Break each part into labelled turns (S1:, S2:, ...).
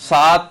S1: 7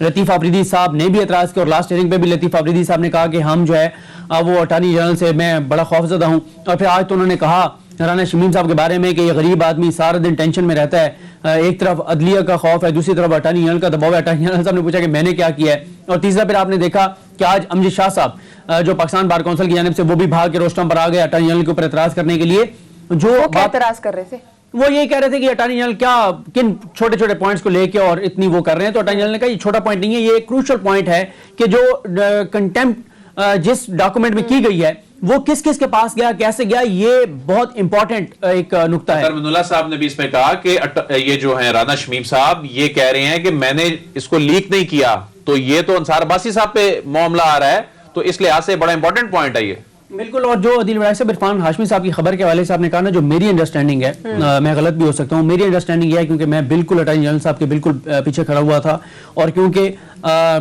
S2: لطیف آفریدی صاحب نے بھی اعتراض کیا اور لاسٹ ہیئرنگ پہ بھی لطیف آفریدی صاحب نے کہا کہ ہم جو ہے وہ اٹارنی جنرل سے میں بڑا خوفزدہ ہوں. اور پھر آج تو انہوں نے کہا رانا شمیم صاحب کے بارے میں کہ یہ غریب آدمی سارا دن ٹینشن میں رہتا ہے, ایک طرف عدلیہ کا خوف ہے, دوسری طرف اٹارنی جنرل کا دباؤ ہے. اٹارنی جنرل صاحب نے پوچھا کہ میں نے کیا کیا ہے, اور تیسرا پھر آپ نے دیکھا کہ آج امجد شاہ صاحب جو پاکستان بار کونسل کی جانب سے وہ بھی بھاگ کے روسٹم پر آ گئے اٹارنی جنرل کے اوپر اعتراض کرنے کے لیے. جو
S3: کیا اعتراض کر رہے تھے؟
S2: وہ یہی کہہ رہے تھے کہ اٹارنی جنرل کیا کن چھوٹے چھوٹے پوائنٹس کو لے کے اور اتنی وہ کر رہے ہیں. تو اٹارنی جنرل نے کہا یہ چھوٹا پوائنٹ نہیں ہے, یہ ایک کروشل پوائنٹ ہے کہ جو کنٹمپٹ جس ڈاکومنٹ میں کی گئی ہے وہ کس کس کے پاس گیا, کیسے گیا, یہ بہت امپورٹنٹ ایک نقطہ ہے.
S1: من اللہ صاحب نے بھی اس میں کہا کہ یہ جو ہیں رانا شمیم صاحب یہ کہہ رہے ہیں کہ میں نے اس کو لیک نہیں کیا, تو یہ تو انصار عباسی صاحب پہ معاملہ آ رہا ہے, تو اس لحاظ سے بڑا امپورٹنٹ پوائنٹ ہے یہ.
S2: بالکل. اور جو عدیل وڑائی صاحب عرفان ہاشمی صاحب کی خبر کے حوالے سے آپ نے کہا نا, جو میری انڈرسٹینڈنگ ہے, میں غلط بھی ہو سکتا ہوں, میری انڈرسٹینڈنگ یہ ہے کیونکہ میں بالکل اٹارنی جنرل صاحب کے بالکل پیچھے کھڑا ہوا تھا, اور کیونکہ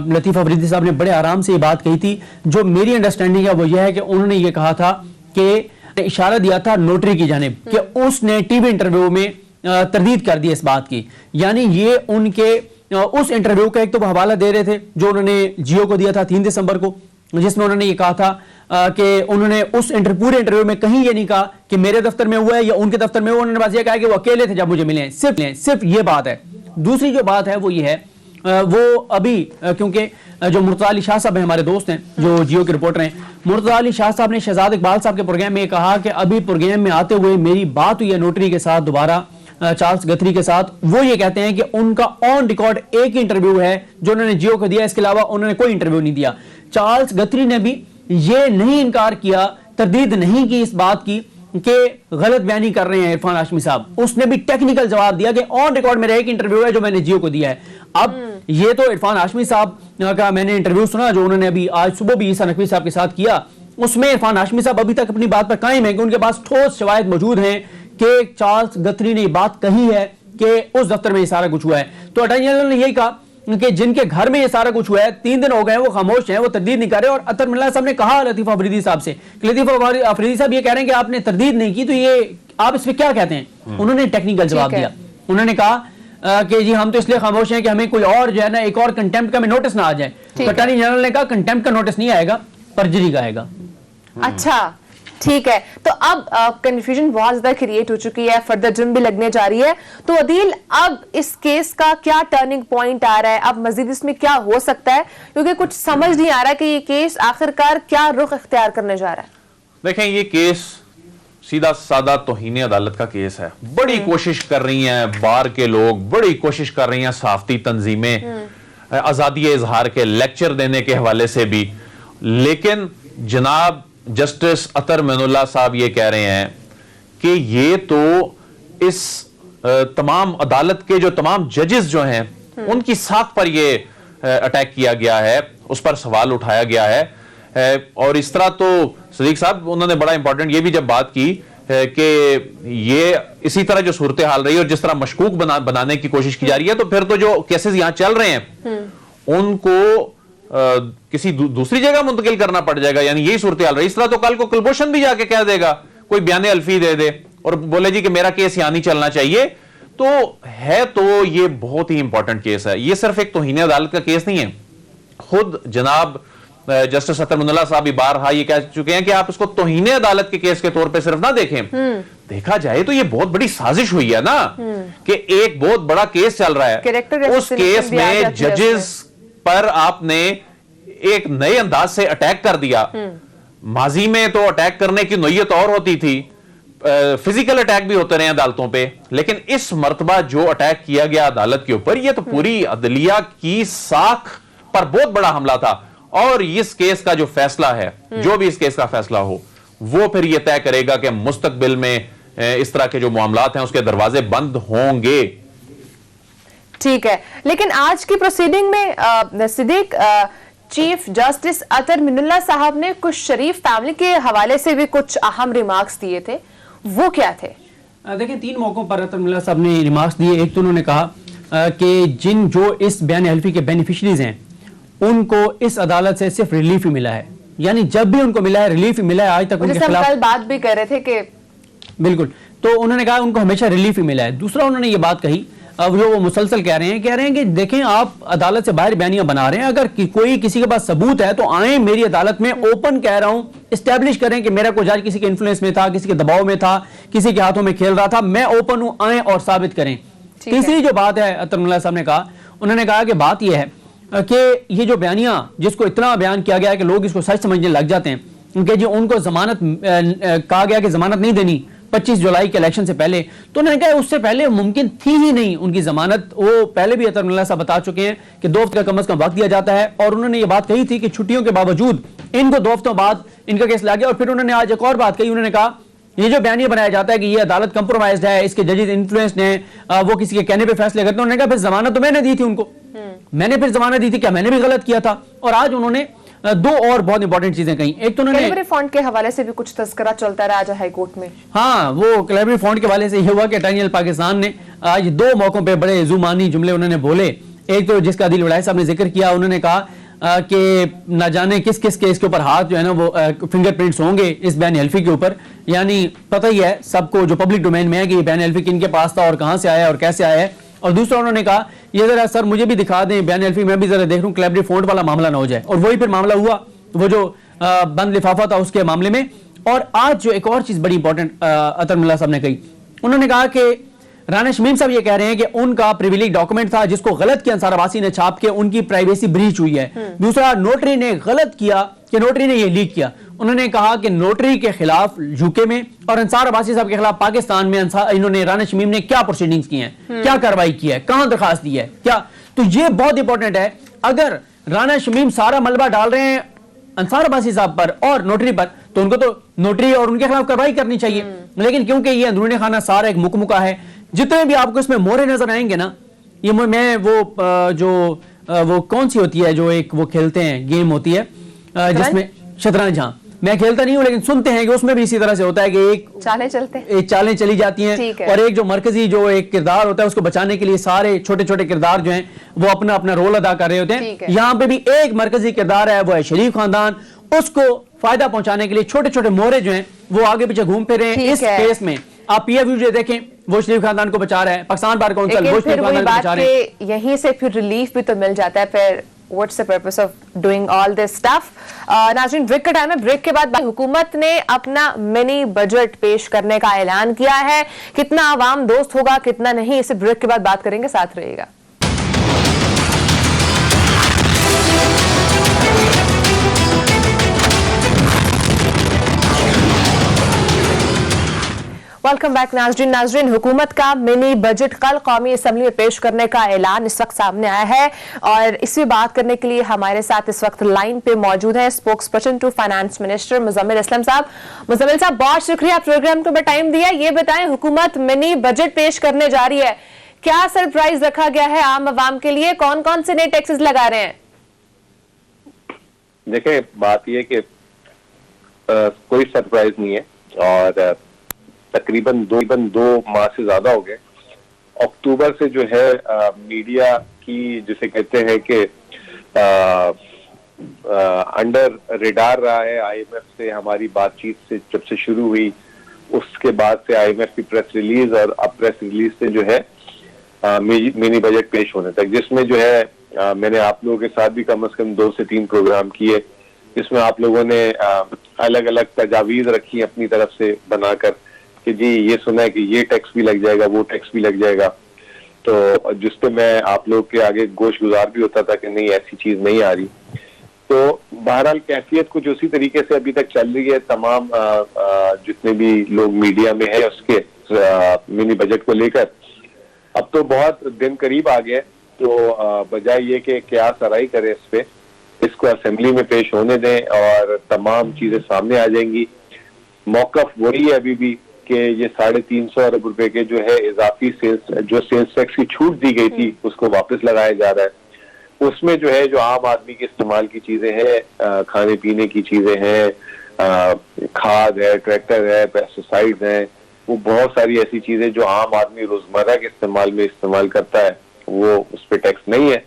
S2: لطیف آفریدی صاحب نے بڑے آرام سے یہ بات کہی تھی. جو میری انڈرسٹینڈنگ ہے وہ یہ ہے کہ انہوں نے یہ کہا تھا کہ اشارہ دیا تھا نوٹری کی جانب کہ اس نے ٹی وی انٹرویو میں تردید کر دی اس بات کی. یعنی یہ ان کے اس انٹرویو کا ایک تو وہ حوالہ دے رہے تھے جو انہوں نے جیو کو دیا تھا 3 دسمبر کو, جس میں انہوں نے یہ کہا تھا کہ انہوں نے اس پورے انٹرویو میں کہیں یہ نہیں کہا کہ میرے دفتر میں ہوا ہے یا ان کے دفتر میں ہوا. انہوں نے بس یہ کہا کہ وہ اکیلے تھے جب مجھے ملے ہیں, صرف یہ بات ہے. دوسری جو بات ہے وہ یہ ہے, وہ ابھی کیونکہ جو مرتضی علی شاہ صاحب ہیں ہمارے دوست ہیں جو جیو کے رپورٹر ہیں, مرتضی علی شاہ صاحب نے شہزاد اقبال صاحب کے پروگرام میں یہ کہا کہ ابھی پروگرام میں آتے ہوئے میری بات ہوئی ہے نوٹری کے ساتھ, دوبارہ چارلس گتھری کے ساتھ. وہ یہ کہتے ہیں کہ ان کا آن ریکارڈ ایک ہی انٹرویو ہے جو انہوں نے جیو کو دیا, اس کے علاوہ انہوں نے کوئی انٹرویو نہیں دیا. چارلس گتھری نے بھی یہ نہیں انکار کیا, تردید نہیں کی اس بات کی کہ غلط بیانی کر رہے ہیں عرفان ہاشمی صاحب. اس نے بھی ٹیکنیکل جواب دیا کہ آن ریکارڈ میرا ایک انٹرویو ہے جو میں نے جیو کو دیا ہے. اب یہ تو عرفان ہاشمی صاحب کا میں نے انٹرویو سنا جو انہوں نے ابھی آج صبح بھی عیسیٰ نقوی صاحب کے ساتھ کیا, اس میں عرفان ہاشمی صاحب ابھی تک اپنی بات پر قائم ہے کہ ان کے پاس ٹھوس شواہد موجود ہیں کہ چارلس گتھری نے یہ بات کہی ہے کہ اس دفتر میں یہ سارا کچھ ہوا ہے. تو اٹارنی جنرل نے یہی کہا کہ جن کے گھر میں یہ سارا کچھ ہوا ہے 3 دن ہو گئے ہیں, وہ خاموش ہیں, وہ تردید نہیں کر رہے. اور اطہر من اللہ صاحب نے کہا لطیف آفریدی صاحب سے کہ لطیف آفریدی صاحب یہ کہہ رہے ہیں کہ آپ نے تردید نہیں کی, تو یہ آپ اس پہ کیا کہتے ہیں؟ انہوں نے ٹیکنیکل جواب دیا. انہوں نے کہا کہ جی ہم تو اس لیے خاموش ہیں کہ ہمیں کوئی اور جو ہے نا ایک اور کنٹمپٹ کا نوٹس نہ آ جائے. تو اٹارنی جنرل نے کہا کنٹمپٹ کا نوٹس نہیں آئے گا, پرجری کا آئے گا.
S3: اچھا ٹھیک ہے. تو اب کنفیوژن بہت زیادہ کریٹ ہو چکی ہے, فردر جرم بھی لگنے جا رہی ہے. تو عدیل اب اس کیس کا کیا ٹرننگ پوائنٹ آ رہا ہے, اب مزید اس میں کیا ہو سکتا ہے, کیونکہ کچھ سمجھ نہیں آ رہا کہ یہ کیس آخرکار کیا رخ اختیار کرنے جا رہا ہے.
S1: دیکھیں یہ کیس سیدھا سادہ توہین عدالت کا کیس ہے. بڑی کوشش کر رہی ہیں بار کے لوگ, بڑی کوشش کر رہی ہیں صحافتی تنظیمیں آزادی اظہار کے لیکچر دینے کے حوالے سے بھی, لیکن جناب جسٹس اطہر من اللہ صاحب یہ کہہ رہے ہیں کہ یہ تو اس تمام عدالت کے جو تمام ججز جو ہیں ان کی ساکھ پر یہ اٹیک کیا گیا ہے, اس پر سوال اٹھایا گیا ہے. اور اس طرح تو صدیق صاحب انہوں نے بڑا امپورٹنٹ یہ بھی جب بات کی کہ یہ اسی طرح جو صورتحال رہی ہے اور جس طرح مشکوک بنانے کی کوشش کی جا رہی ہے, تو پھر تو جو کیسز یہاں چل رہے ہیں ان کو کسی دوسری جگہ منتقل کرنا پڑ جائے گا. یعنی یہی صورتحال رہی. اس طرح تو کل کو کلبھوشن بھی جا کے کہہ دے گا, کوئی بیان الفی دے دے اور بولے جی کہ میرا کیس یہاں نہیں چلنا چاہیے. تو ہے تو یہ بہت ہی امپورٹنٹ کیس ہے. یہ صرف ایک توہین عدالت کا کیس نہیں ہے. خود جناب جسٹس اطہر من اللہ صاحب بھی بارہا یہ کہہ چکے ہیں کہ آپ اس کو توہین عدالت کے کیس کے طور پہ صرف نہ دیکھیں, دیکھا جائے تو یہ بہت بڑی سازش ہوئی ہے نا, کہ ایک بہت بڑا کیس چل رہا ہے, اس کیس میں ججز پر آپ نے ایک نئے انداز سے اٹیک کر دیا. ماضی میں تو اٹیک کرنے کی نوعیت اور ہوتی تھی, فزیکل اٹیک بھی ہوتے رہے عدالتوں پہ, لیکن اس مرتبہ جو اٹیک کیا گیا عدالت کے اوپر یہ تو پوری عدلیہ کی ساکھ پر بہت بڑا حملہ تھا. اور اس کیس کا جو فیصلہ ہے, جو بھی اس کیس کا فیصلہ ہو, وہ پھر یہ طے کرے گا کہ مستقبل میں اس طرح کے جو معاملات ہیں اس کے دروازے بند ہوں گے.
S3: ٹھیک ہے. لیکن آج کی پروسیڈنگ میں صدیق چیف جسٹس اطہر من اللہ صاحب نے کچھ شریف فیملی کے حوالے سے بھی کچھ اہم ریمارکس دیے تھے, وہ کیا تھے؟
S2: دیکھیں 3 موقعوں پر اطہر من اللہ صاحب نے ریمارکس دیے. ایک تو انہوں نے کہا کہ جو اس بیان حلفی کے بینیفیشریز ہیں ان کو اس عدالت سے صرف ریلیف ہی ملا ہے, یعنی جب بھی ان کو ملا ہے ریلیف ہی ملا ہے. آج تک ان کے خلاف
S3: کل بات بھی کر رہے تھے کہ
S2: بالکل, تو انہوں نے کہا ان کو ہمیشہ ریلیف ہی ملا ہے. دوسرا انہوں نے یہ بات کہی جو وہ مسلسل کہہ رہے ہیں کہ دیکھیں آپ عدالت سے باہر بیانیاں بنا رہے ہیں, اگر کوئی کسی کے پاس ثبوت ہے تو آئیں میری عدالت میں, اوپن کہہ رہا ہوں, اسٹیبلش کریں کہ میرا کوئی جج کسی کے انفلوئنس میں تھا, کسی کے دباؤ میں تھا, کسی کے ہاتھوں میں کھیل رہا تھا, میں اوپن ہوں, آئیں اور ثابت کریں. تیسری جو بات ہے اطہر اللہ صاحب نے کہا, انہوں نے کہا کہ بات یہ ہے کہ یہ جو بیانیاں جس کو اتنا بیان کیا گیا ہے کہ لوگ اس کو سچ سمجھنے لگ جاتے ہیں کہ جی ان کو ضمانت کہا گیا کہ ضمانت نہیں دینی 25 جولائی کے الیکشن سے پہلے, تو انہوں نے کہا اس سے پہلے ممکن تھی ہی نہیں ان کی ضمانت. وہ پہلے بھی اطہر اللہ صاحب بتا چکے ہیں کہ 2 ہفتے کا کم از کم وقت دیا جاتا ہے, اور انہوں نے یہ بات کہی تھی کہ چھٹیوں کے باوجود ان کو 2 ہفتوں بعد ان کا کیس لا گیا. اور پھر انہوں نے آج ایک اور بات کہی, انہوں نے کہا یہ جو بیانیہ بنایا جاتا ہے کہ یہ عدالت کمپرومائزڈ ہے, اس کے ججز انفلوئنسڈ ہیں, وہ کسی کے کہنے پہ فیصلے کرتے ہیں. انہوں نے کہا پھر ضمانت تو میں نے دی تھی ان کو, میں نے پھر ضمانت دی تھی, کیا میں نے بھی غلط کیا تھا؟ اور آج انہوں نے 2 اور بہت امپورٹنٹ چیزیں کہیں. ایک تو انہوں نے
S3: فنڈ کے حوالے سے بھی کچھ تذکرہ چلتا رہا آج ہائی کورٹ میں.
S2: ہاں, وہ کلیبری فنڈ کے حوالے سے یہ ہوا کہ اٹارنی جنرل پاکستان نے آج 2 موقعوں پہ بڑے زومانی جملے انہوں نے بولے. ایک تو جس کا عادل وڑائے صاحب نے ذکر کیا, انہوں نے کہا کہ نہ جانے کس کس کے اس کے اوپر ہاتھ جو ہے نا وہ فنگر پرنٹس ہوں گے اس بیان حلفی کے اوپر. یعنی پتہ ہی ہے سب کو جو پبلک ڈومین میں ہے کہ یہ بیان حلفی کن کے پاس تھا اور کہاں سے آیا اور کیسے آیا ہے. اور دوسرا انہوں نے کہا یہ ذرا سر مجھے بھی دکھا دیں بیان حلفی, میں بھی ذرا دیکھ لوں کلیبری فنڈ والا معاملہ نہ ہو جائے. اور وہی پھر معاملہ ہوا, وہ جو بند لفافہ تھا اس کے معاملے میں. اور آج جو ایک اور چیز بڑی امپورٹنٹ اطہر اللہ صاحب نے کہی, انہوں نے کہا کہ رانا شمیم صاحب یہ کہہ رہے ہیں کہ ان کا پریویلیج ڈاکومنٹ تھا جس کو غلط کیا انصار عباسی نے چھاپ کے ان کی پرائیویسی بریچ ہوئی ہے. دوسرا نوٹری نے غلط کیا کہ نوٹری نے یہ لیک کیا. انہوں نے کہا کہ نوٹری کے خلاف یوکے میں اور انصار عباسی صاحب کے خلاف پاکستان میں انہوں نے رانا شمیم نے کیا پروسیڈنگز کی ہیں, کیا کارروائی کی ہے, کہاں درخواست دی ہے, کیا. تو یہ بہت امپورٹنٹ ہے. اگر رانا شمیم سارا ملبہ ڈال رہے ہیں انصار عباسی صاحب پر اور نوٹری پر, تو ان کو تو نوٹری اور ان کے خلاف کارروائی کرنی چاہیے. لیکن کیونکہ یہ اندرونی خانہ سارا ایک مکمکہ ہے, جتنے بھی آپ کو اس میں مورے نظر آئیں گے نا, یہ میں وہ کون سی ہوتی ہے جو ایک وہ کھیلتے ہیں گیم ہوتی ہے جس میں شطرنج, ہاں میں کھیلتا نہیں ہوں لیکن سنتے ہیں کہ اس میں بھی اسی طرح سے ہوتا ہے کہ ایک چالیں چلی جاتی ہیں اور ایک جو مرکزی جو ایک کردار ہوتا ہے اس کو بچانے کے لیے سارے چھوٹے چھوٹے کردار جو ہیں وہ اپنا اپنا رول ادا کر رہے ہوتے ہیں. یہاں پہ بھی ایک مرکزی کردار ہے, وہ ہے شریف خاندان. اس کو فائدہ پہنچانے کے لیے چھوٹے چھوٹے مورے جو ہیں وہ آگے پیچھے گھوم پھر رہے ہیں. اس کیس میں آپ پی ایف یو جو دیکھیں وہ شریف خاندان کو بچا رہا ہے, پاکستان بار کونسل وہ شریف خاندان کو بچا رہے ہیں.
S3: یہیں سے پھر ریلیف بھی تو مل جاتا ہے. پھر what's the purpose of doing all this stuff? ناظرین بریک کا ٹائم ہے. بریک کے بعد حکومت نے اپنا منی بجٹ پیش کرنے کا اعلان کیا ہے. کتنا عوام دوست ہوگا کتنا نہیں, اسے بریک کے بعد بات کریں گے, ساتھ رہیے گا. ویلکم بیک ناظرین. حکومت کا منی بجٹ کل قومی اسمبلی میں پیش کرنے کا اعلان اس وقت سامنے آیا ہے, اور اس پہ بات کرنے کے لیے ہمارے ساتھ اس وقت لائن پہ موجود ہیں spokesperson to finance minister Muzammil Aslam صاحب. مزمل صاحب بہت شکریہ پروگرام کو ٹائم دیا. یہ بتائیں حکومت منی بجٹ پیش کرنے جا رہی ہے, کیا سرپرائز رکھا گیا ہے عام عوام کے لیے, کون کون سے نئے ٹیکسز لگا رہے ہیں؟
S4: دیکھیں بات یہ کہ کوئی سرپرائز نہیں ہے, اور تقریباً 2 ماہ سے زیادہ ہو گئے. اکتوبر سے جو ہے میڈیا کی جسے کہتے ہیں کہ انڈر ریڈار رہا ہے. آئی ایم ایف سے ہماری بات چیت سے جب سے شروع ہوئی, اس کے بعد سے آئی ایم ایف کی پریس ریلیز اور اب پریس ریلیز سے جو ہے منی بجٹ پیش ہونے تک, جس میں جو ہے میں نے آپ لوگوں کے ساتھ بھی کم از کم 2 سے 3 پروگرام کیے, جس میں آپ لوگوں نے الگ الگ تجاویز رکھی اپنی طرف سے بنا کر کہ جی یہ سنا ہے کہ یہ ٹیکس بھی لگ جائے گا, وہ ٹیکس بھی لگ جائے گا. تو جس پہ میں آپ لوگ کے آگے گوش گزار بھی ہوتا تھا کہ نہیں ایسی چیز نہیں آ رہی. تو بہرحال کیفیت کچھ اسی طریقے سے ابھی تک چل رہی ہے. تمام جتنے بھی لوگ میڈیا میں ہیں اس کے منی بجٹ کو لے کر اب تو بہت دن قریب آ گئے, تو بجائے یہ کہ قیاس آرائی کرے اس پہ, اس کو اسمبلی میں پیش ہونے دیں اور تمام چیزیں سامنے آ جائیں گی. موقف وہی ہے ابھی بھی کہ یہ 350 ارب روپے کے جو ہے اضافی سیلز ٹیکس کی چھوٹ دی گئی تھی اس کو واپس لگایا جا رہا ہے. اس میں جو ہے جو عام آدمی کے استعمال کی چیزیں ہیں, کھانے پینے کی چیزیں ہیں, کھاد ہے, ٹریکٹر ہے, پیسٹیسائڈز ہیں, وہ بہت ساری ایسی چیزیں جو عام آدمی روزمرہ کے استعمال میں استعمال کرتا ہے وہ اس پہ ٹیکس نہیں ہے.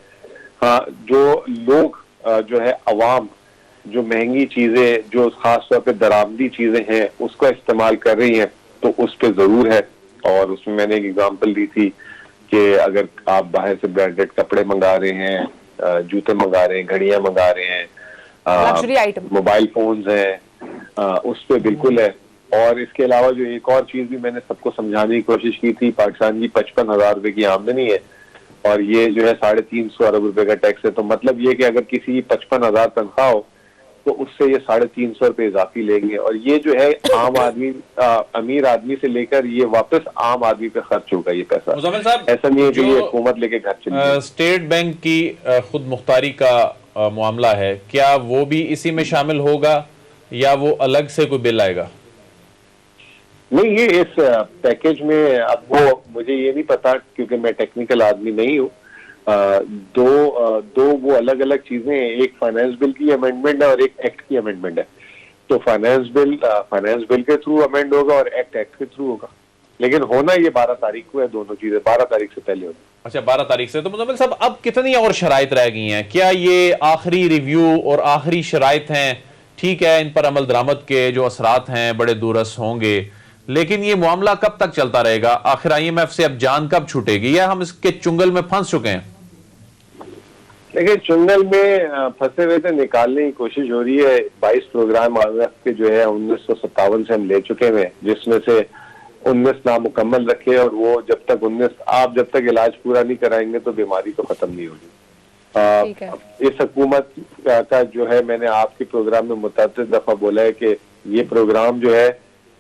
S4: ہاں جو لوگ جو ہے عوام جو مہنگی چیزیں جو خاص طور پہ درآمدی چیزیں ہیں اس کا استعمال کر رہی ہیں تو اس پہ ضرور ہے. اور اس میں میں نے ایک ایگزامپل دی تھی کہ اگر آپ باہر سے برانڈیڈ کپڑے منگا رہے ہیں, جوتے منگا رہے ہیں, گھڑیاں منگا رہے ہیں,
S3: لگژری آئٹم,
S4: موبائل فونز ہیں, اس پہ بالکل ہے. اور اس کے علاوہ جو ایک اور چیز بھی میں نے سب کو سمجھانے کی کوشش کی تھی, پاکستان کی 55,000 روپے کی آمدنی ہے اور یہ جو ہے 350 ارب روپے کا ٹیکس ہے. تو مطلب یہ کہ اگر کسی 55,000 تنخواہ ہو تو اس سے یہ 350 روپے اضافی لیں گے, اور یہ جو ہے عام آدمی, امیر آدمی سے لے کر یہ واپس عام آدمی پہ خرچ ہوگا یہ پیسہ.
S1: مزمل صاحب,
S4: ایسا نہیں ہے کہ یہ حکومت لے کے گھر چلی جائے.
S1: اسٹیٹ بینک کی خود مختاری کا معاملہ ہے, کیا وہ بھی اسی میں شامل ہوگا یا وہ الگ سے کوئی بل آئے گا؟
S4: نہیں, یہ اس پیکیج میں, اب وہ مجھے یہ نہیں پتا کیونکہ میں ٹیکنیکل آدمی نہیں ہوں. دو وہ الگ الگ چیزیں ہیں, ایک فائنانس بل کی امینڈمنٹ ہے اور ایک ایکٹ کی امینڈمنٹ ہے. تو فائنانس بل کے تھرو امینڈ ہوگا اور ایکٹ کے تھرو ہوگا, لیکن ہونا یہ 12 تاریخ کو ہے, دونوں چیزیں 12 تاریخ سے پہلے ہوگی.
S1: اچھا, 12 تاریخ سے. تو مزمل صاحب اب کتنی اور شرائط رہ گئی ہیں؟ کیا یہ آخری ریویو اور آخری شرائط ہیں؟ ٹھیک ہے, ان پر عمل درآمد کے جو اثرات ہیں بڑے دورس ہوں گے, لیکن یہ معاملہ کب تک چلتا رہے گا؟ آخر IMF سے اب جان کب چھوٹے گی, یا ہم اس کے چنگل میں پھنس چکے ہیں؟
S4: لیکن چنگل میں پھنسے ہوئے تھے, نکالنے کی کوشش ہو رہی ہے. 22 پروگرام IMF کے جو ہے 1957 سے ہم لے چکے ہیں, جس میں سے 19 نامکمل رکھے, اور وہ جب تک 19 آپ جب تک علاج پورا نہیں کرائیں گے تو بیماری تو ختم نہیں ہوگی. اس حکومت کا جو ہے, میں نے آپ کے پروگرام میں متعدد دفعہ بولا ہے کہ یہ پروگرام جو ہے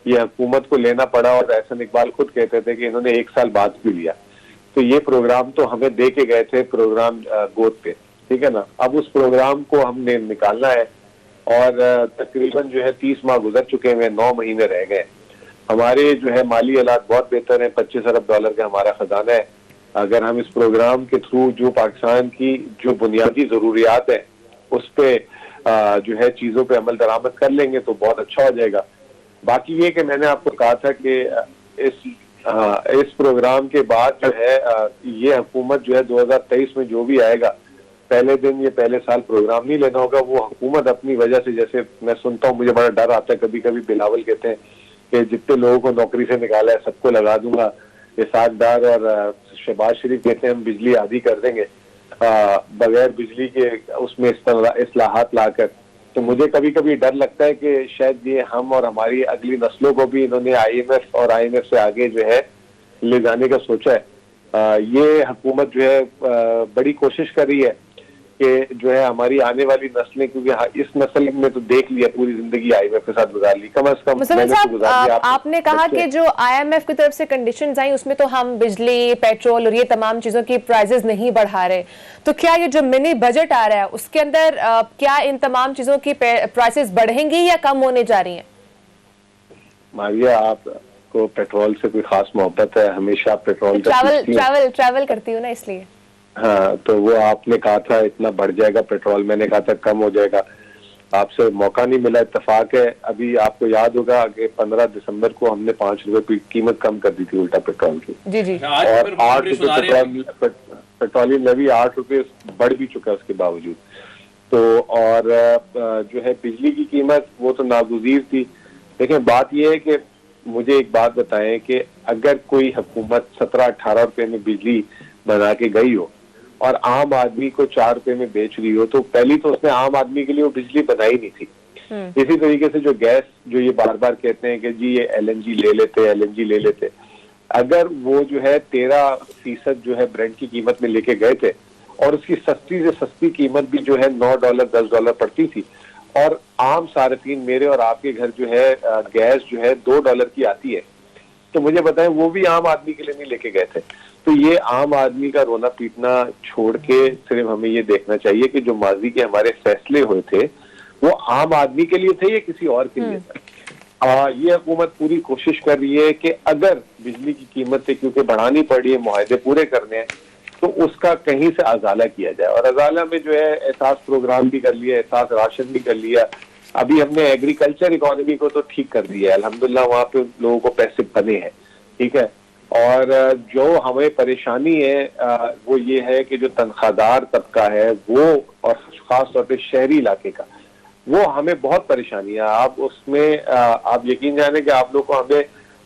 S4: یہ حکومت کو لینا پڑا, اور احسن اقبال خود کہتے تھے کہ انہوں نے 1 سال بعد کیوں لیا. تو یہ پروگرام تو ہمیں دے کے گئے تھے, پروگرام گود پہ, ٹھیک ہے نا. اب اس پروگرام کو ہم نے نکالنا ہے, اور تقریباً جو ہے 30 ماہ گزر چکے ہیں, 9 مہینے رہ گئے. ہمارے جو ہے مالی حالات بہت بہتر ہیں, 25 ارب ڈالر کا ہمارا خزانہ ہے. اگر ہم اس پروگرام کے تھرو جو پاکستان کی جو بنیادی ضروریات ہیں اس پہ جو ہے چیزوں پہ عمل درآمد کر لیں گے تو بہت اچھا ہو جائے گا. باقی یہ کہ میں نے آپ کو کہا تھا کہ اس پروگرام کے بعد جو ہے یہ حکومت جو ہے 2023 میں جو بھی آئے گا, پہلے دن یہ پہلے سال پروگرام نہیں لینا ہوگا. وہ حکومت اپنی وجہ سے, جیسے میں سنتا ہوں مجھے بڑا ڈر آتا ہے کبھی کبھی, بلاول کہتے ہیں کہ جتنے لوگوں کو نوکری سے نکالا ہے سب کو لگا دوں گا. اسحاق ڈار اور شہباز شریف کہتے ہیں ہم بجلی آدھی کر دیں گے بغیر بجلی کے, اس میں اصلاحات لا کر. تو مجھے کبھی کبھی ڈر لگتا ہے کہ شاید یہ ہم اور ہماری اگلی نسلوں کو بھی انہوں نے IMF اور IMF سے آگے جو ہے لے جانے کا سوچا ہے. یہ حکومت جو ہے بڑی کوشش کر رہی ہے کہ جو ہے ہماری آنے والی نسلیں, کیونکہ اس نسل میں تو دیکھ لیا پوری زندگی IMF کے ساتھ گزار لی, کم از کم
S3: مزمل صاحب آپ نے کہا کہ جو IMF کی طرف سے کنڈیشنز آئیں اس میں تو ہم بجلی, پیٹرول اور یہ تمام چیزوں کی پرائزز نہیں بڑھا رہے, تو کیا یہ جو منی بجٹ آ رہا ہے اس کے اندر کیا ان تمام چیزوں کی پرائسز بڑھیں گی یا کم ہونے جا رہی ہیں؟
S4: ماریہ, آپ کو پیٹرول سے کوئی خاص محبت ہے, ہمیشہ پیٹرول
S3: ٹریول کرتی ہوں نا اس لیے.
S4: ہاں, تو وہ آپ نے کہا تھا اتنا بڑھ جائے گا پیٹرول, میں نے کہا تھا کم ہو جائے گا. آپ سے موقع نہیں ملا, اتفاق ہے. ابھی آپ کو یاد ہوگا کہ 15 دسمبر کو ہم نے 5 روپے قیمت کم کر دی تھی الٹا پیٹرول کی,
S3: جی,
S4: اور 8 روپے پیٹرولیم لیوی 8 روپے بڑھ بھی چکا اس کے باوجود. تو اور جو ہے بجلی کی قیمت وہ تو ناگزیر تھی. لیکن بات یہ ہے کہ مجھے ایک بات بتائیں کہ اگر کوئی حکومت 17-18 روپے میں بجلی بنا کے گئی ہو اور عام آدمی کو 4 روپے میں بیچ رہی ہو, تو پہلی تو اس نے عام آدمی کے لیے وہ بجلی بنائی نہیں تھی. اسی طریقے سے جو گیس جو یہ بار بار کہتے ہیں کہ جی یہ LNG لے لیتے, اگر وہ جو ہے 13% جو ہے برنٹ کی قیمت میں لے کے گئے تھے, اور اس کی سستی سے سستی قیمت بھی جو ہے $9 $10 پڑتی تھی, اور عام صارفین میرے اور آپ کے گھر جو ہے گیس جو ہے $2 کی آتی ہے, تو مجھے بتائیں وہ بھی عام آدمی کے لیے نہیں لے کے گئے تھے. تو یہ عام آدمی کا رونا پیٹنا چھوڑ کے صرف ہمیں یہ دیکھنا چاہیے کہ جو ماضی کے ہمارے فیصلے ہوئے تھے وہ عام آدمی کے لیے تھے یا کسی اور کے لیے تھے. یہ حکومت پوری کوشش کر رہی ہے کہ اگر بجلی کی قیمتیں کیونکہ بڑھانی پڑ رہی ہے, معاہدے پورے کرنے ہیں, تو اس کا کہیں سے ازالہ کیا جائے. اور ازالہ میں جو ہے احساس پروگرام بھی کر لیا, احساس راشن بھی کر لیا. ابھی ہم نے ایگریکلچر اکانومی کو تو ٹھیک کر دیا ہے, الحمدللہ وہاں پہ لوگوں کو پیسے بنے ہیں, ٹھیک ہے. اور جو ہمیں پریشانی ہے وہ یہ ہے کہ جو تنخواہ دار طبقہ ہے وہ, اور خاص طور پہ شہری علاقے کا, وہ ہمیں بہت پریشانی ہے. آپ اس میں آپ یقین جانیں کہ آپ لوگ کو ہمیں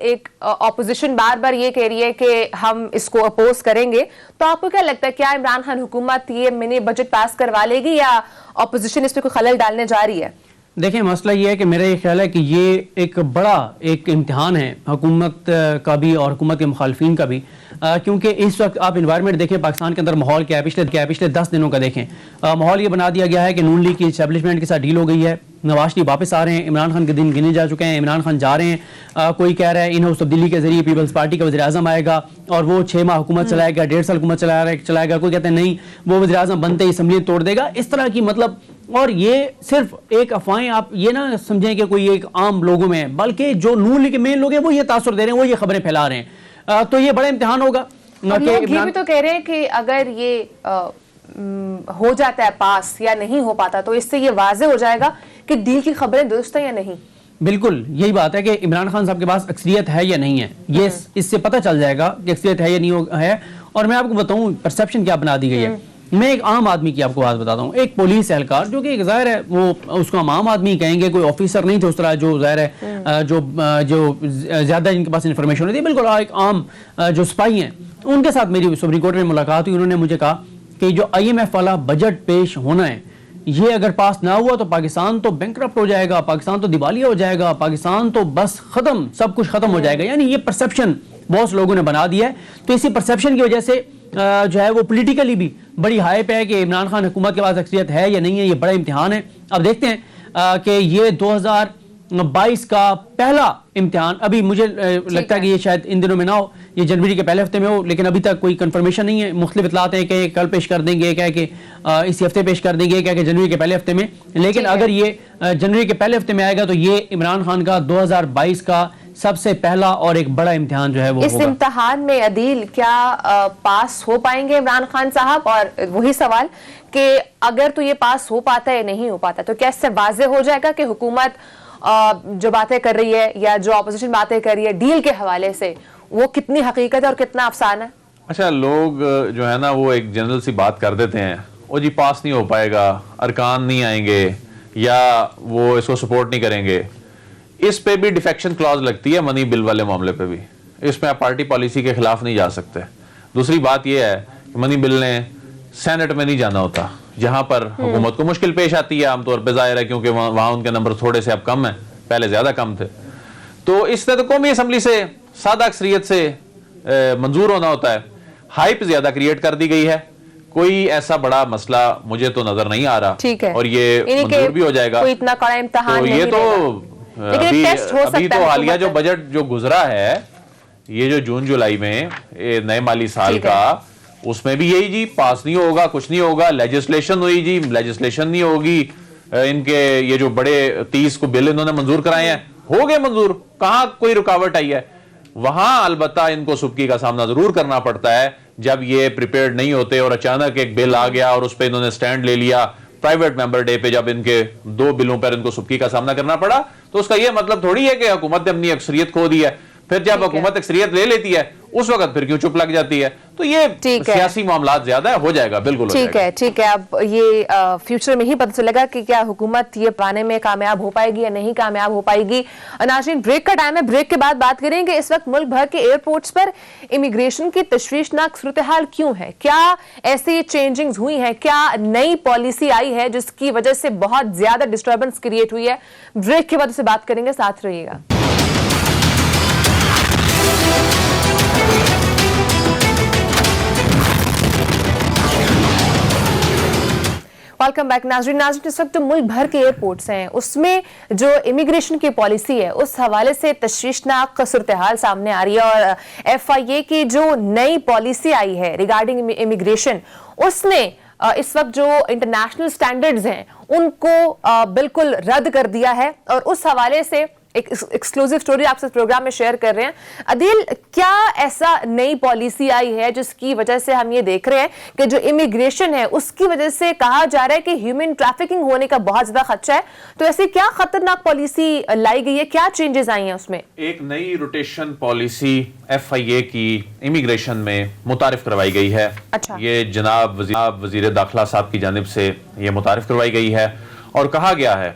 S3: ایک اپوزیشن بار بار یہ کہہ رہی ہے کہ ہم اس کو اپوز کریں گے, تو آپ کو کیا لگتا ہے کیا عمران خان حکومت یہ منی بجٹ پاس کروا لے گی یا اپوزیشن اس پہ کوئی خلل ڈالنے جا رہی ہے؟
S2: دیکھیں مسئلہ یہ ہے کہ میرا یہ خیال ہے کہ یہ ایک بڑا ایک امتحان ہے حکومت کا بھی اور حکومت کے مخالفین کا بھی, کیونکہ اس وقت آپ انوائرمنٹ دیکھیں پاکستان کے اندر ماحول کیا ہے پچھلے 10 دنوں کا دیکھیں. ماحول یہ بنا دیا گیا ہے کہ نون لیگ کی اسٹیبلشمنٹ کے ساتھ ڈیل ہو گئی ہے, نواز شریف واپس آ رہے ہیں, عمران خان کے دن گنے جا چکے ہیں, عمران خان جا رہے ہیں, کوئی کہہ رہا ہے ان ہاؤس تبدیلی کے ذریعے پیپلز پارٹی کا وزیر اعظم آئے گا اور وہ 6 ماہ حکومت چلائے گا, 1.5 سال حکومت چلائے گا, کوئی کہتے ہیں نہیں وہ وزیر اعظم بنتے ہی اسمبلی توڑ دے گا, اس طرح کی مطلب. اور یہ صرف ایک افواہیں, آپ یہ نہ سمجھیں کہ کوئی ایک عام لوگوں میں, بلکہ جو نون لیگ کے مین لوگ ہیں وہ یہ تاثر دے رہے ہیں, وہ یہ خبریں پھیلا رہے ہیں. تو یہ بڑا امتحان ہوگا.
S3: لوگ یہ بھی تو کہہ رہے ہیں کہ اگر یہ ہو جاتا ہے پاس یا نہیں ہو پاتا تو اس سے یہ واضح ہو جائے گا کہ ڈیل کی خبریں درست ہیں یا نہیں.
S2: بالکل یہی بات ہے کہ عمران خان صاحب کے پاس اکثریت ہے یا نہیں ہے, یہ اس سے پتہ چل جائے گا کہ اکثریت ہے یا نہیں ہے. اور میں آپ کو بتاؤں پرسیپشن کیا بنا دی گئی ہے. میں ایک عام آدمی کی آپ کو بات بتاتا ہوں, ایک پولیس اہلکار جو کہ ظاہر ہے وہ اس کو ہم عام آدمی کہیں گے, کوئی آفیسر نہیں تھے اس طرح, جو ظاہر ہے جو زیادہ جن کے پاس انفارمیشن ہوتی ہے, بالکل ایک عام جو سپاہی ہیں, ان کے ساتھ میری سپریم کورٹ میں ملاقات ہوئی. انہوں نے مجھے کہا کہ جو IMF والا بجٹ پیش ہونا ہے یہ اگر پاس نہ ہوا تو پاکستان تو بینکرپٹ ہو جائے گا, پاکستان تو دیوالیہ ہو جائے گا, پاکستان تو بس ختم, سب کچھ ختم ہو جائے گا. یعنی یہ پرسیپشن بہت سے لوگوں نے بنا دیا ہے. تو اسی پرسیپشن کی وجہ سے جو ہے وہ پولیٹیکلی بھی بڑی ہائپ ہے کہ عمران خان حکومت کے پاس اکثریت ہے یا نہیں ہے. یہ بڑا امتحان ہے. اب دیکھتے ہیں کہ یہ 2022 کا پہلا امتحان, ابھی مجھے لگتا ہے کہ یہ شاید ان دنوں میں نہ ہو, یہ جنوری کے پہلے ہفتے میں ہو, لیکن ابھی تک کوئی کنفرمیشن نہیں ہے. مختلف اطلاعات ہیں کہ کل پیش کر دیں گے, کہ اسی ہفتے پیش کر دیں گے, کہ جنوری کے پہلے ہفتے میں. لیکن اگر یہ جنوری کے پہلے ہفتے میں آئے گا تو یہ عمران خان کا 2022 کا سب سے پہلا اور ایک بڑا امتحان جو ہے وہ
S3: اس
S2: ہوگا.
S3: امتحان میں عدیل کیا پاس ہو پائیں گے عمران خان صاحب؟ اور وہی سوال کہ اگر تو یہ پاس ہو پاتا ہے نہیں ہو پاتا تو کیا اس سے واضح ہو جائے گا کہ حکومت جو باتیں کر رہی ہے یا جو اپوزیشن باتیں کر رہی ہے ڈیل کے حوالے سے وہ کتنی حقیقت ہے اور کتنا افسانہ ہے؟
S1: اچھا, لوگ جو ہے نا وہ ایک جنرل سی بات کر دیتے ہیں, وہ جی پاس نہیں ہو پائے گا, ارکان نہیں آئیں گے یا وہ اس کو سپورٹ نہیں کریں گے. اس پہ بھی ڈیفیکشن کلاز لگتی ہے منی بل والے معاملے پہ بھی. اس میں آپ پارٹی پالیسی کے خلاف نہیں جا سکتے. دوسری بات یہ ہے کہ منی بل نے سینٹ میں نہیں جانا ہوتا, جہاں پر حکومت کو مشکل پیش آتی ہے عام طور پہ, ظاہر ہے کیونکہ وہاں ان کے نمبر تھوڑے سے اب کم ہیں, پہلے زیادہ کم تھے. تو اس طرح تو قومی اسمبلی سے سادہ اکثریت سے منظور ہونا ہوتا ہے. ہائپ زیادہ کریٹ کر دی گئی ہے, کوئی ایسا بڑا مسئلہ مجھے تو نظر نہیں آ رہا, اور یہ منظور بھی ہو جائے گا.
S3: اتنا بڑا امتحان
S1: تو یہ تو ابھی تو حالیہ جو بجٹ جو گزرا ہے, یہ جو جون جولائی میں نئے مالی سال کا, اس میں بھی یہی جی پاس نہیں ہوگا, کچھ نہیں ہوگا. لیجسلیشن ہوئی جی, لیجسلیشن نہیں ہوگی. ان کے یہ جو بڑے 30 کو بل انہوں نے منظور کرائے ہیں, ہو گئے منظور, کہاں کوئی رکاوٹ آئی ہے. وہاں البتہ ان کو سبکی کا سامنا ضرور کرنا پڑتا ہے جب یہ پریپیئرڈ نہیں ہوتے اور اچانک ایک بل آ گیا اور اس پہ انہوں نے سٹینڈ لے لیا. پرائیویٹ ممبر ڈے پہ جب ان کے 2 بلوں پر ان کو سبکی کا سامنا کرنا پڑا, تو اس کا یہ مطلب تھوڑی ہے کہ حکومت نے اپنی اکثریت کھو دی ہے. پھر جب حکومت اکثریت لے لیتی ہے اس وقت پھر کیوں چپ لگ جاتی ہے. تو یہ سیاسی معاملات زیادہ ہے, ہو جائے گا, بالکل
S3: ٹھیک ہے. ٹھیک ہے, اب یہ فیوچر میں ہی پتہ چلے گا کہ کیا حکومت یہ پانے میں کامیاب ہو پائے گی یا نہیں کامیاب ہو پائے گی. ناظرین, بریک کا ٹائم ہے, بریک کے بعد بات کریں گے اس وقت ملک بھر کے ایئرپورٹس پر امیگریشن کی تشویشناک صورتحال کیوں ہے, کیا ایسی چینجنگز ہوئی ہیں, کیا نئی پالیسی آئی ہے جس کی وجہ سے بہت زیادہ ڈسٹربنس کریٹ ہوئی ہے. بریک کے بعد اسے بات کریں گے, ساتھ رہیے گا. Welcome back. ناظرین, اس وقت ملک بھر کے ایئرپورٹس ہیں, اس میں جو امیگریشن کی پالیسی ہے اس حوالے سے تشویشناک صورتحال سامنے آ رہی ہے. اور FIA کی جو نئی پالیسی آئی ہے ریگارڈنگ امیگریشن, اس نے اس وقت جو انٹرنیشنل سٹینڈرڈز ہیں ان کو بالکل رد کر دیا ہے. اور اس حوالے سے ایک ایکسکلوزیو سٹوری آپ سے پروگرام میں شیئر کر رہے ہیں. عدیل, کیا ایسا نئی پالیسی آئی ہے جس کی وجہ سے ہم یہ دیکھ رہے ہیں کہ جو امیگریشن ہے اس کی وجہ سے کہا جا رہا ہے کہ ہیومن ٹریفکنگ ہونے کا بہت زیادہ خدشہ ہے. تو ایسی کیا خطرناک پالیسی لائی گئی ہے, کیا چینجز آئی ہیں اس میں؟
S1: ایک نئی روٹیشن پالیسی FIA کی امیگریشن میں متعارف کروائی گئی ہے. یہ جناب وزیر داخلہ صاحب کی جانب سے یہ متعارف کروائی گئی ہے, اور کہا گیا ہے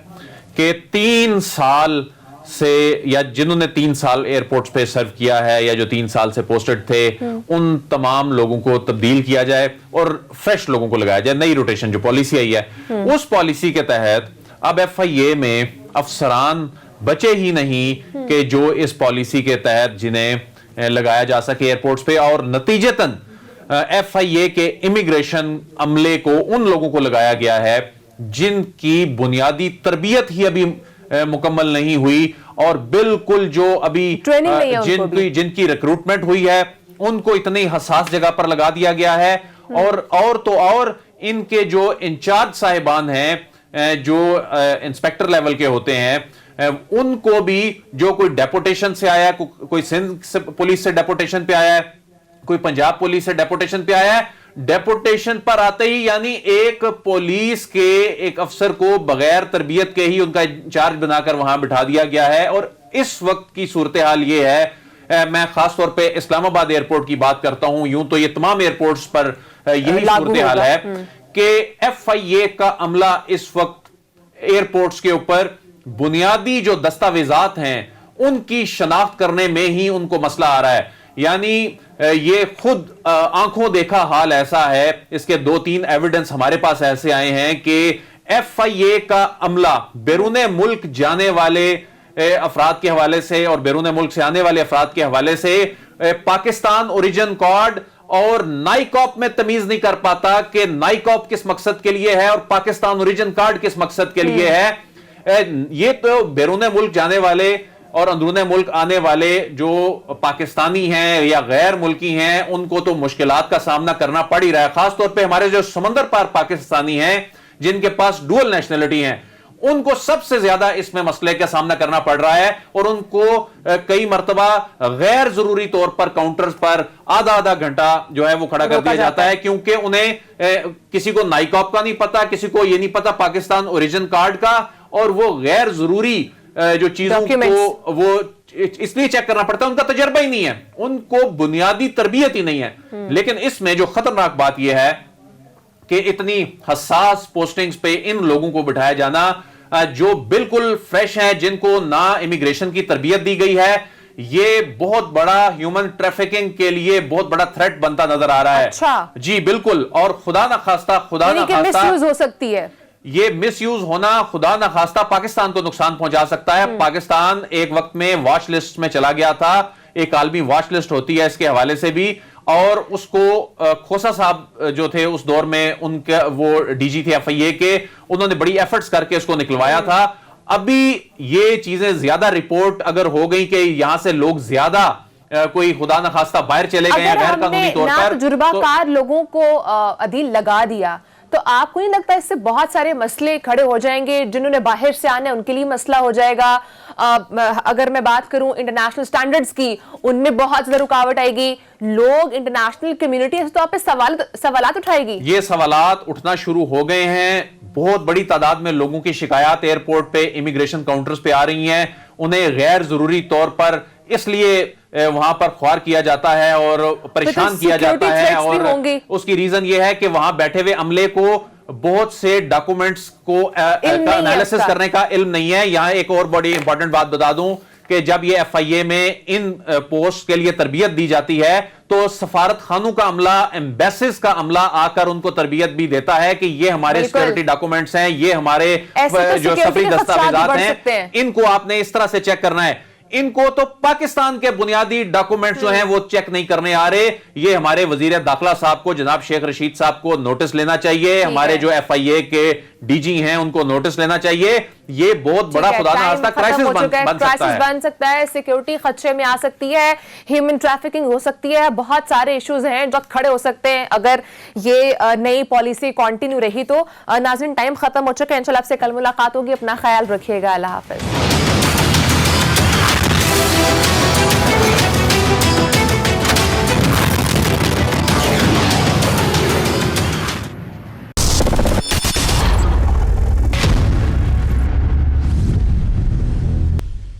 S1: کہ 3 سال سے یا جنہوں نے 3 سال ایئرپورٹس پہ سرو کیا ہے یا جو 3 سال سے پوسٹڈ تھے ان تمام لوگوں کو تبدیل کیا جائے اور فریش لوگوں کو لگایا جائے. نئی روٹیشن جو پالیسی آئی ہے اس پالیسی کے تحت اب ایف آئی اے میں افسران بچے ہی نہیں کہ جو اس پالیسی کے تحت جنہیں لگایا جا سکے ایئرپورٹس پہ, اور نتیجتاً ایف آئی اے کے امیگریشن عملے کو ان لوگوں کو لگایا گیا ہے جن کی بنیادی تربیت ہی ابھی مکمل نہیں ہوئی, اور بالکل جو ابھی جن کی ریکروٹمنٹ ہوئی ہے ان کو اتنی حساس جگہ پر لگا دیا گیا ہے. اور ان کے جو انچارج صاحبان ہیں جو انسپیکٹر لیول کے ہوتے ہیں ان کو بھی جو کوئی ڈیپوٹیشن سے آیا ہے, کوئی سندھ پولیس سے ڈیپوٹیشن پہ آیا ہے, کوئی پنجاب پولیس سے ڈیپوٹیشن پہ آیا ہے, ڈیپوٹیشن پر آتے ہی یعنی ایک پولیس کے ایک افسر کو بغیر تربیت کے ہی ان کا انچارج بنا کر وہاں بٹھا دیا گیا ہے. اور اس وقت کی صورتحال یہ ہے, میں خاص طور پہ اسلام آباد ایئرپورٹ کی بات کرتا ہوں, یوں تو یہ تمام ایئرپورٹس پر یہی صورتحال ہے کہ ایف آئی اے کا عملہ اس وقت ایئرپورٹس کے اوپر بنیادی جو دستاویزات ہیں ان کی شناخت کرنے میں ہی ان کو مسئلہ آ رہا ہے. یعنی یہ خود آنکھوں دیکھا حال ایسا ہے, اس کے 2-3 ایویڈنس ہمارے پاس ایسے آئے ہیں کہ ایف آئی اے کا عملہ بیرون ملک جانے والے افراد کے حوالے سے اور بیرون ملک سے آنے والے افراد کے حوالے سے پاکستان اوریجن کارڈ اور نائکاپ میں تمیز نہیں کر پاتا کہ نائکاپ کس مقصد کے لیے ہے اور پاکستان اوریجن کارڈ کس مقصد کے لیے ہے. یہ تو بیرون ملک جانے والے اور اندرون ملک آنے والے جو پاکستانی ہیں یا غیر ملکی ہیں ان کو تو مشکلات کا سامنا کرنا پڑ ہی رہا ہے, خاص طور پہ ہمارے جو سمندر پار پاکستانی ہیں جن کے پاس ڈوئل نیشنلٹی ہیں ان کو سب سے زیادہ اس میں مسئلے کا سامنا کرنا پڑ رہا ہے, اور ان کو کئی مرتبہ غیر ضروری طور پر کاؤنٹرز پر آدھا گھنٹا جو ہے وہ کھڑا کر دیا جاتا ہے, کیونکہ انہیں کسی کو نائکاپ کا نہیں پتا, کسی کو یہ نہیں پتا پاکستان اوریجن کارڈ کا, اور وہ غیر ضروری جو چیزوں کو وہ اس لیے چیک کرنا پڑتا ہے, ان کا تجربہ ہی نہیں ہے, ان کو بنیادی تربیت ہی نہیں ہے. لیکن اس میں جو خطرناک بات یہ ہے کہ اتنی حساس پوسٹنگز پہ ان لوگوں کو بٹھایا جانا جو بالکل فریش ہیں, جن کو نہ امیگریشن کی تربیت دی گئی ہے, یہ بہت بڑا ہیومن ٹریفکنگ کے لیے بہت بڑا تھریٹ بنتا نظر آ رہا ہے. جی بالکل, اور خدا نہ خواستہ
S3: مس یوز ہو سکتی ہے,
S1: یہ مس یوز ہونا خدا نہ خواستہ پاکستان کو نقصان پہنچا سکتا ہے. پاکستان ایک وقت میں واچ لسٹ میں چلا گیا تھا, ایک عالمی واچ لسٹ ہوتی ہے اس کے حوالے سے بھی, اور اس کو کھوسا صاحب جو تھے اس دور میں ان کے وہ ڈی جی تھے ایف آئی اے کے, انہوں نے بڑی ایفرٹس کر کے اس کو نکلوایا تھا. ابھی یہ چیزیں زیادہ رپورٹ اگر ہو گئی کہ یہاں سے لوگ زیادہ کوئی خدا نہ خواستہ باہر چلے گئے ہیں غیر قانونی طور پر,
S3: تجربہ کار لوگوں کو عدیل لگا دیا, تو آپ کو نہیں لگتا اس سے بہت سارے مسئلے کھڑے ہو جائیں گے؟ جنہوں نے باہر سے آنے ان کے لیے مسئلہ ہو جائے گا. اگر میں بات کروں انٹرنیشنل سٹینڈرڈز کی, ان میں بہت زیادہ رکاوٹ آئے گی. لوگ انٹرنیشنل کمیونٹی سے تو آپ پہ سوالات اٹھائے گی.
S1: یہ سوالات اٹھنا شروع ہو گئے ہیں. بہت بڑی تعداد میں لوگوں کی شکایات ایئرپورٹ پہ امیگریشن کاؤنٹرز پہ آ رہی ہیں. انہیں غیر ضروری طور پر اس لیے وہاں پر خوار کیا جاتا ہے اور پریشان کیا جاتا ہے, اور اس کی ریزن یہ ہے کہ وہاں بیٹھے ہوئے عملے کو بہت سے ڈاکومنٹس کو انالیسس کرنے کا علم نہیں ہے. یہاں ایک اور بڑی امپورٹنٹ بات بتا دوں کہ جب یہ ایف آئی اے میں ان پوسٹ کے لیے تربیت دی جاتی ہے تو سفارت خانوں کا عملہ, ایمبیسیز کا عملہ آ کر ان کو تربیت بھی دیتا ہے کہ یہ ہمارے سیکورٹی ڈاکومنٹس ہیں, یہ ہمارے جو سفری دستاویزات ہیں, ان کو آپ نے اس طرح سے چیک کرنا ہے. ان کو تو پاکستان کے بنیادی ڈاکومنٹس جو ہیں وہ چیک نہیں کرنے آ رہے. یہ ہمارے وزیر داخلہ صاحب کو, جناب شیخ رشید صاحب کو نوٹس لینا چاہیے, ہمارے جو ایف آئی اے کے ڈی جی ہیں ان کو نوٹس لینا چاہیے. یہ بہت بڑا خدا نہ خواستہ کرائسس
S3: بن سکتا ہے, سیکیورٹی خدشے میں آ سکتی ہے, ہیومن ٹریفکنگ ہو سکتی ہے, بہت سارے ایشوز ہیں جو کھڑے ہو سکتے ہیں اگر یہ نئی پالیسی کنٹینیو رہی تو. ناظرین ٹائم ختم ہو چکا ہے, انشاءاللہ آپ سے کل ملاقات ہوگی. اپنا خیال رکھیے گا, اللہ حافظ.